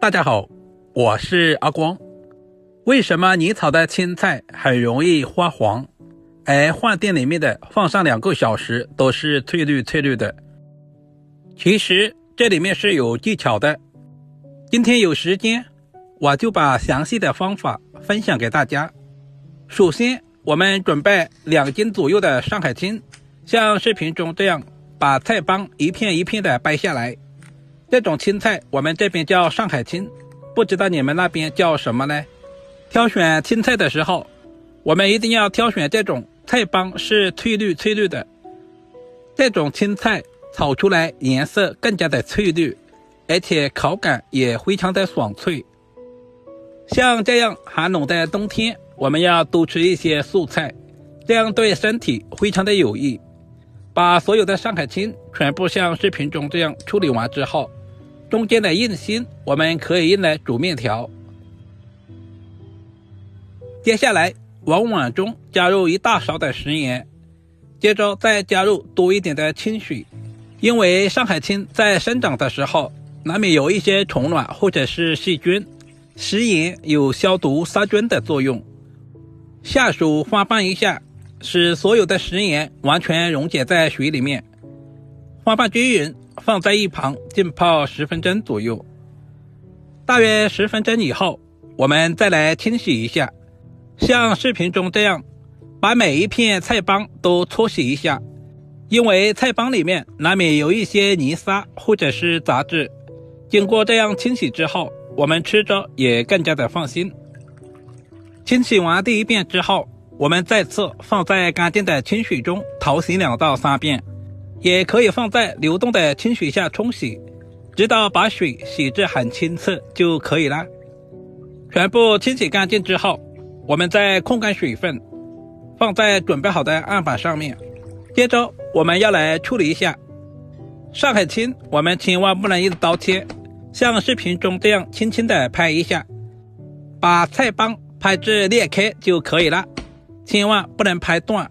大家好，我是阿光。为什么你炒的青菜很容易发黄，而饭店里面的放上2个小时都是翠绿翠绿的？其实这里面是有技巧的。今天有时间，我就把详细的方法分享给大家。首先，我们准备2斤左右的上海青，像视频中这样把菜帮一片一片的掰下来。这种青菜我们这边叫上海青，不知道你们那边叫什么呢？挑选青菜的时候，我们一定要挑选这种菜帮是翠绿翠绿的，这种青菜炒出来颜色更加的翠绿，而且口感也非常的爽脆。像这样寒冷的冬天，我们要多吃一些素菜，这样对身体非常的有益。把所有的上海青全部像视频中这样处理完之后，中间的硬心我们可以用来煮面条。接下来往碗中加入1大勺的食盐，接着再加入多一点的清水。因为上海青在生长的时候难免有一些虫卵或者是细菌，食盐有消毒杀菌的作用。下手翻拌一下，使所有的食盐完全溶解在水里面，翻拌均匀，放在一旁浸泡10分钟左右。大约10分钟以后，我们再来清洗一下，像视频中这样把每一片菜帮都搓洗一下，因为菜帮里面难免有一些泥沙或者是杂质，经过这样清洗之后，我们吃着也更加的放心。清洗完第1遍之后，我们再次放在干净的清水中淘洗2到3遍，也可以放在流动的清水下冲洗，直到把水洗至很清澈就可以了。全部清洗干净之后，我们再控干水分，放在准备好的案板上面。接着我们要来处理一下上海青，我们千万不能一刀切，像视频中这样轻轻的拍一下，把菜帮拍至裂开就可以了，千万不能拍断。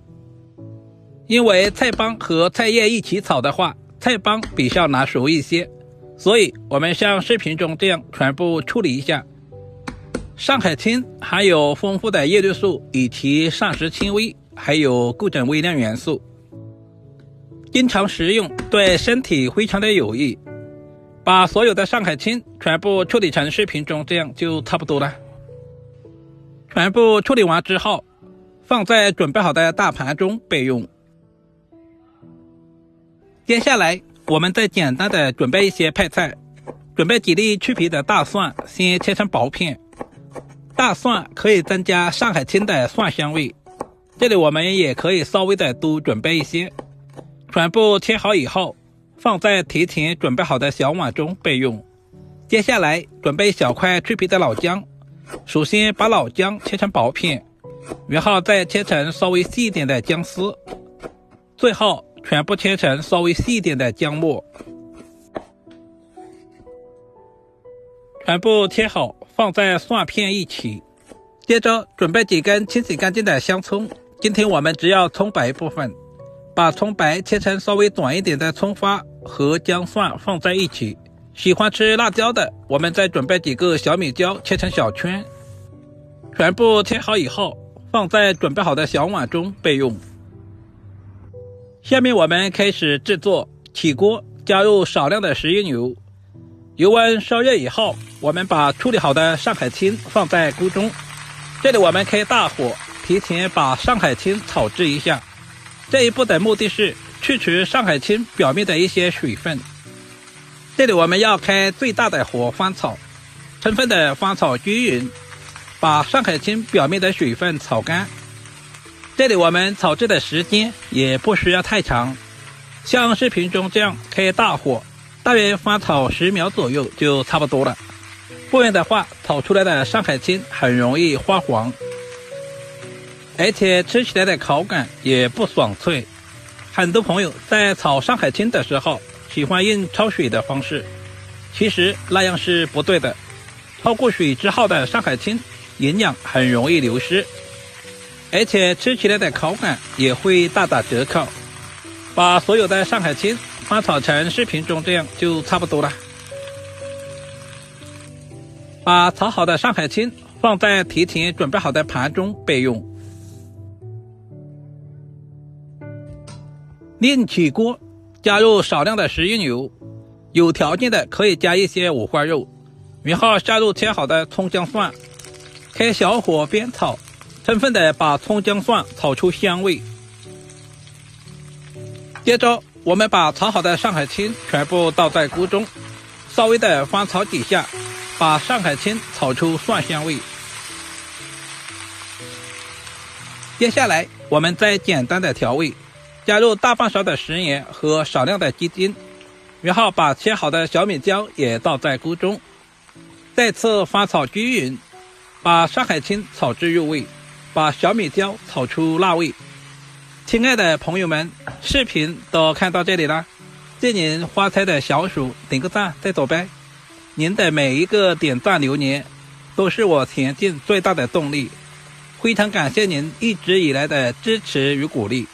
因为菜帮和菜叶一起炒的话，菜帮比较难熟一些，所以我们像视频中这样全部处理一下。上海青含有丰富的叶绿素以及膳食纤维，还有各种微量元素，经常食用对身体非常的有益。把所有的上海青全部处理成视频中这样就差不多了。全部处理完之后，放在准备好的大盘中备用。接下来我们再简单的准备一些配菜，准备几粒去皮的大蒜，先切成薄片。大蒜可以增加上海青的蒜香味，这里我们也可以稍微的多准备一些。全部切好以后，放在提前准备好的小碗中备用。接下来准备小块去皮的老姜，首先把老姜切成薄片，然后再切成稍微细一点的姜丝，最后全部切成稍微细一点的姜末。全部切好，放在蒜片一起。接着准备几根清洗干净的香葱，今天我们只要葱白部分，把葱白切成稍微短一点的葱花和姜蒜放在一起。喜欢吃辣椒的，我们再准备几个小米椒切成小圈。全部切好以后，放在准备好的小碗中备用。下面我们开始制作，起锅加入少量的食用油，油温烧热以后，我们把处理好的上海青放在锅中。这里我们开大火，提前把上海青炒制一下。这一步的目的是去除上海青表面的一些水分。这里我们要开最大的火翻炒，充分的翻炒均匀，把上海青表面的水分炒干。这里我们炒制的时间也不需要太长，像视频中这样开大火，大约翻炒10秒左右就差不多了，不然的话炒出来的上海青很容易发黄，而且吃起来的口感也不爽脆。很多朋友在炒上海青的时候喜欢用焯水的方式，其实那样是不对的。焯过水之后的上海青营养很容易流失，而且吃起来的口感也会大打折扣。把所有的上海青翻炒成视频中这样就差不多了。把炒好的上海青放在提前准备好的盘中备用。另起锅，加入少量的食用油，有条件的可以加一些五花肉，然后下入切好的葱姜蒜，开小火煸炒，充分的把葱姜蒜炒出香味。接着我们把炒好的上海青全部倒在锅中，稍微的翻炒几下，把上海青炒出蒜香味。接下来我们再简单的调味，加入大半勺的食盐和少量的鸡精，然后把切好的小米椒也倒在锅中，再次翻炒均匀，把上海青炒至入味，把小米椒炒出辣味。亲爱的朋友们，视频都看到这里了，借您花菜的小薯点个赞再走呗。您的每一个点赞留言都是我前进最大的动力，非常感谢您一直以来的支持与鼓励。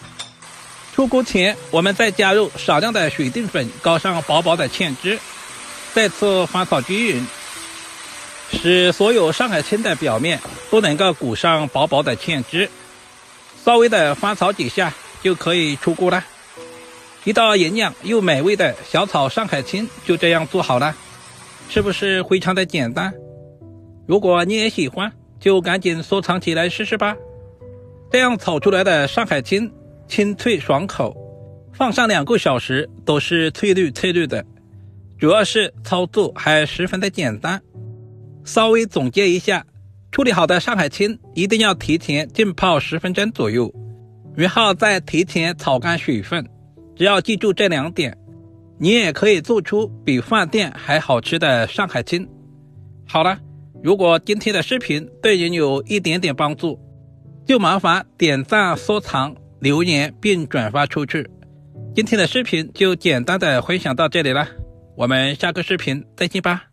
出锅前我们再加入少量的水淀粉，搞上薄薄的芡汁，再次翻炒均匀，使所有上海青的表面都能够裹上薄薄的芡汁，稍微的翻炒几下就可以出锅了。一道营养又美味的小炒上海青就这样做好了，是不是非常的简单？如果你也喜欢，就赶紧收藏起来试试吧。这样炒出来的上海青清脆爽口，放上2个小时都是翠绿翠绿的，主要是操作还十分的简单。稍微总结一下，处理好的上海青一定要提前浸泡10分钟左右，然后再提前炒干水分。只要记住这2点，你也可以做出比饭店还好吃的上海青。好了，如果今天的视频对您有一点点帮助，就麻烦点赞、收藏、留言并转发出去。今天的视频就简单的分享到这里了，我们下个视频再见吧。